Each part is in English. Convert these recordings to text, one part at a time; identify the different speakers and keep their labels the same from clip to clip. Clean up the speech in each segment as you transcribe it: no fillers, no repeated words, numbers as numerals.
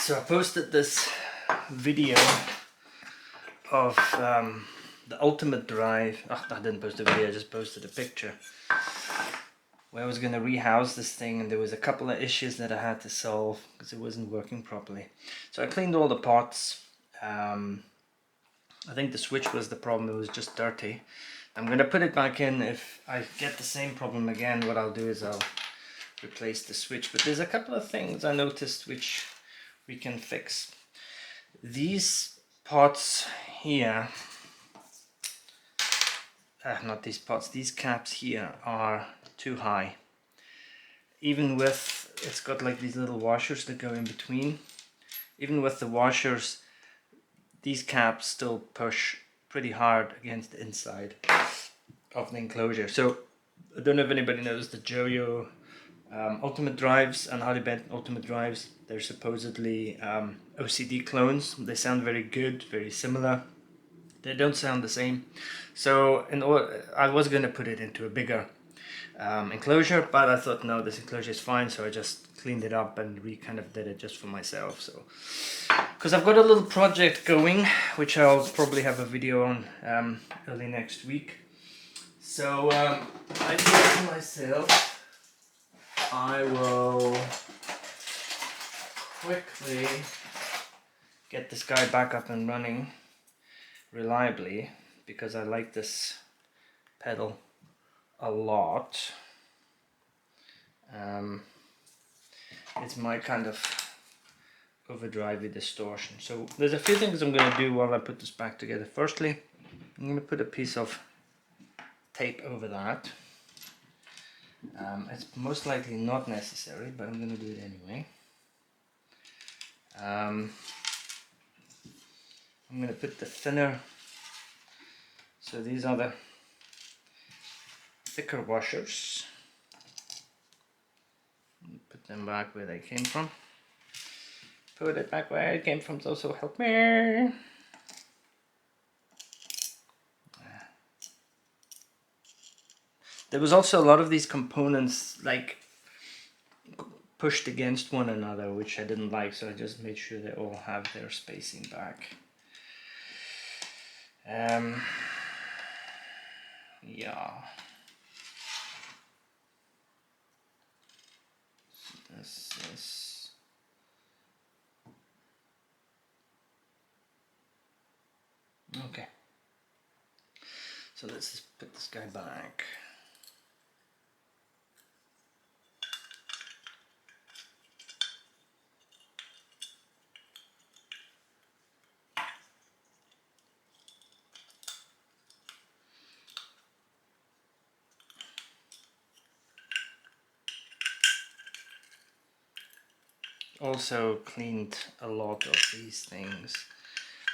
Speaker 1: So I posted this video of the ultimate drive. Oh, I didn't post a video, I just posted a picture where I was going to rehouse this thing, and there was a couple of issues that I had to solve because it wasn't working properly. So I cleaned all the parts. I think the switch was the problem, it was just dirty. I'm going to put it back in. If I get the same problem again, what I'll do is I'll replace the switch. But there's a couple of things I noticed which we can fix. These parts here, not these parts, these caps here are too high. Even with, it's got like these little washers that go in between. Even with the washers, these caps still push pretty hard against the inside of the enclosure. So I don't know if anybody knows the Joyo ultimate drives and Harley Benton ultimate drives. They're supposedly OCD clones. They sound very good, very similar. They don't sound the same. So I was going to put it into a bigger enclosure, but I thought no, this enclosure is fine, so I just cleaned it up and kind of did it just for myself. So because I've got a little project going, which I'll probably have a video on early next week. So I thought to myself, I will quickly get this guy back up and running reliably, because I like this pedal a lot. It's my kind of overdrivey distortion. So there's a few things I'm going to do while I put this back together. Firstly, I'm going to put a piece of tape over that. It's most likely not necessary, but I'm going to do it anyway. I'm going to put the thinner, so these are the thicker washers. Put them back where they came from. Put it back where it came from, so help me. There was also a lot of these components like pushed against one another, which I didn't like, so I just made sure they all have their spacing back. Yeah. This is okay. So let's just put this guy back. Also cleaned a lot of these things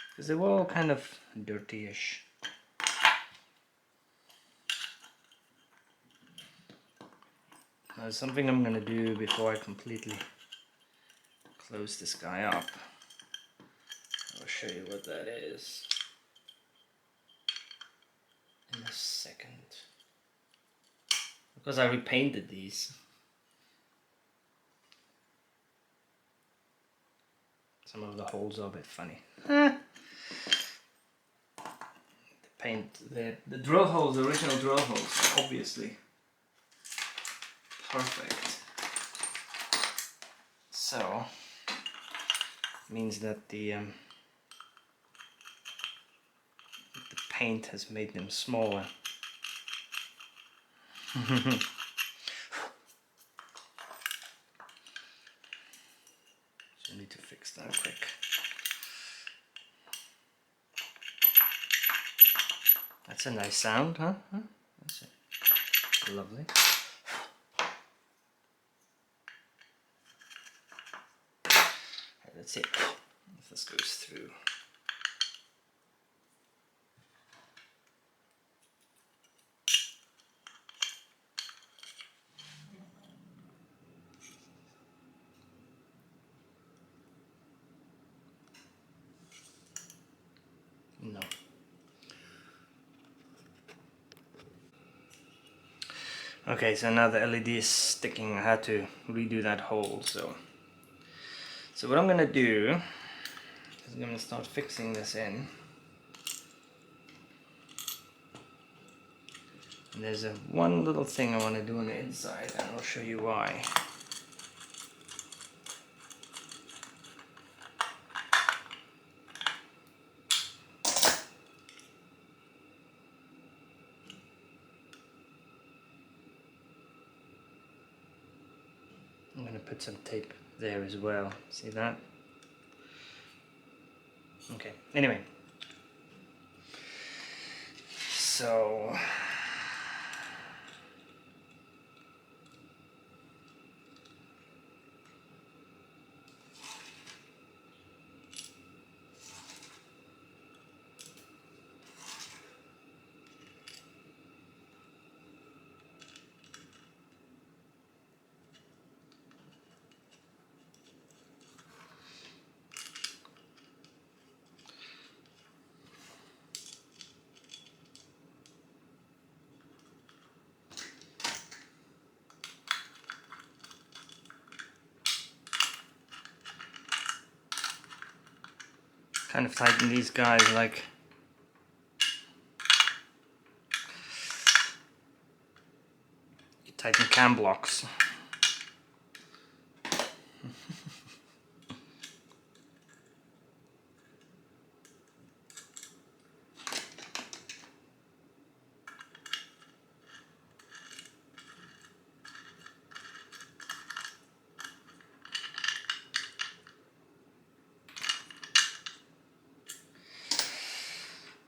Speaker 1: because they were all kind of dirty-ish. Now something I'm going to do before I completely close this guy up. I'll show you what that is in a second. Because I repainted these. Some of the holes are a bit funny. The paint, the drill holes, the original drill holes, are obviously perfect. So means that the paint has made them smaller. So I need to fix that quick. That's a nice sound, huh? That's it. Lovely. Right, let's see if this goes through. No. Okay, so now the LED is sticking. I had to redo that hole, so So what I'm going to do is I'm going to start fixing this in. And there's one little thing I want to do on the inside, and I'll show you why. I'm going to put some tape there as well. See that? Okay, anyway. So kind of tighten these guys like you tighten cam blocks.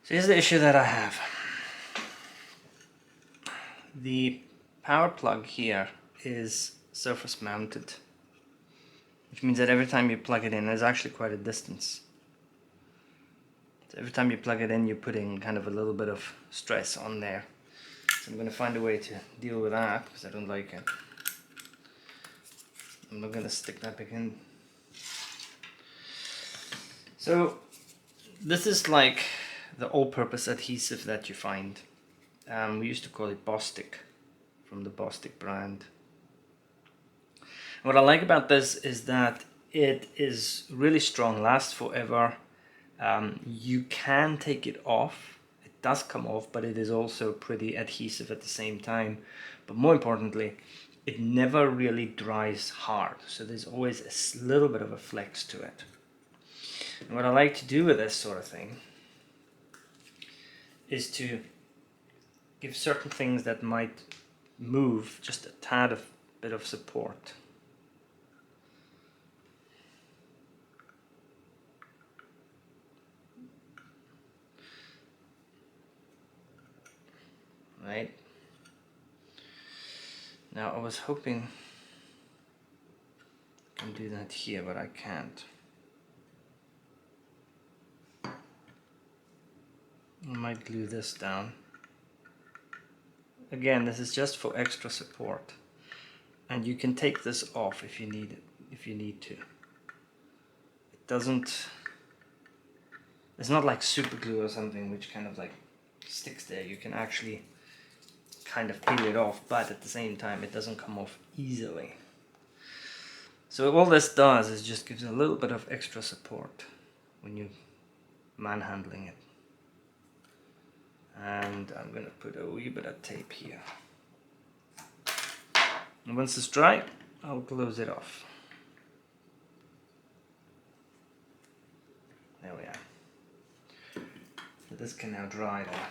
Speaker 1: So here's the issue that I have. The power plug here is surface mounted, which means that every time you plug it in, there's actually quite a distance. So every time you plug it in, you're putting kind of a little bit of stress on there. So I'm going to find a way to deal with that, because I don't like it. I'm not going to stick that back in. So this is like the all-purpose adhesive that you find. We used to call it Bostik, from the Bostik brand. What I like about this is that it is really strong, lasts forever. You can take it off. It does come off, but it is also pretty adhesive at the same time. But more importantly, it never really dries hard. So there's always a little bit of a flex to it. And what I like to do with this sort of thing is to give certain things that might move just a tad of bit of support. Right? Now I was hoping I can do that here, but I can't. I might glue this down. Again, this is just for extra support, and you can take this off if you need it, if you need to. It doesn't. It's not like super glue or something which kind of like sticks there. You can actually kind of peel it off, but at the same time it doesn't come off easily. So all this does is just gives a little bit of extra support when you're manhandling it. And I'm going to put a wee bit of tape here. And once it's dry, I'll close it off. There we are. So this can now dry there.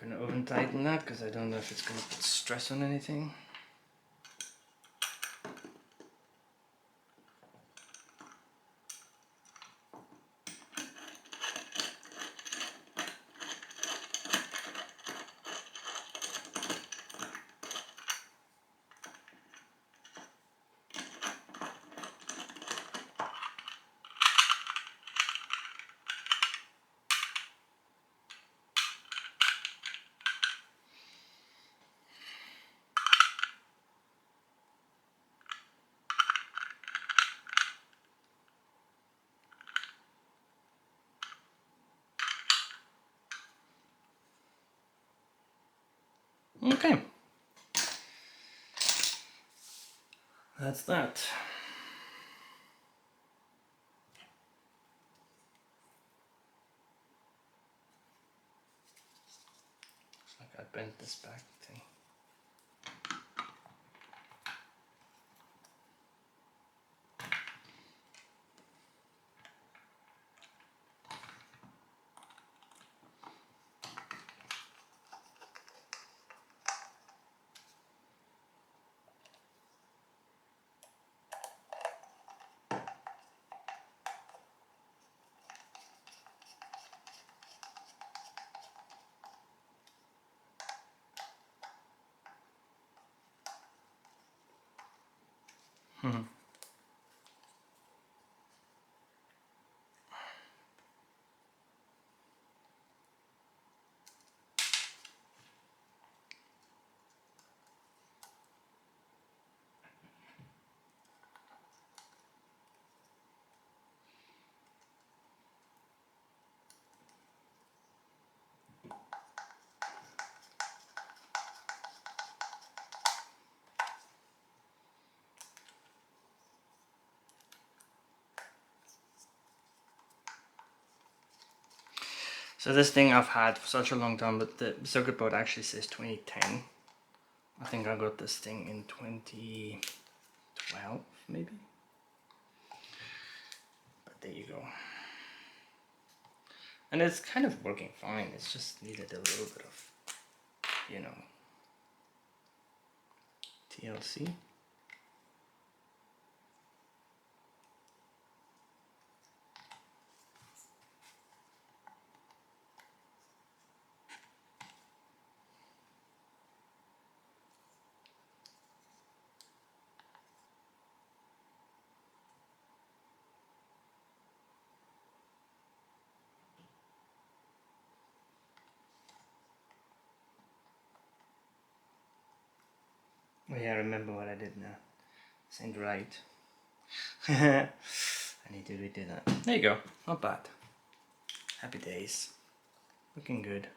Speaker 1: I'm going to over tighten that because I don't know if it's going to put stress on anything. That's that. Looks like I bent this back thing. So this thing I've had for such a long time, but the circuit board actually says 2010. I think I got this thing in 2012, maybe. But there you go. And it's kind of working fine. It's just needed a little bit of, you know, TLC. Oh yeah, I remember what I did now. This ain't right. I need to redo that. There you go. Not bad. Happy days. Looking good.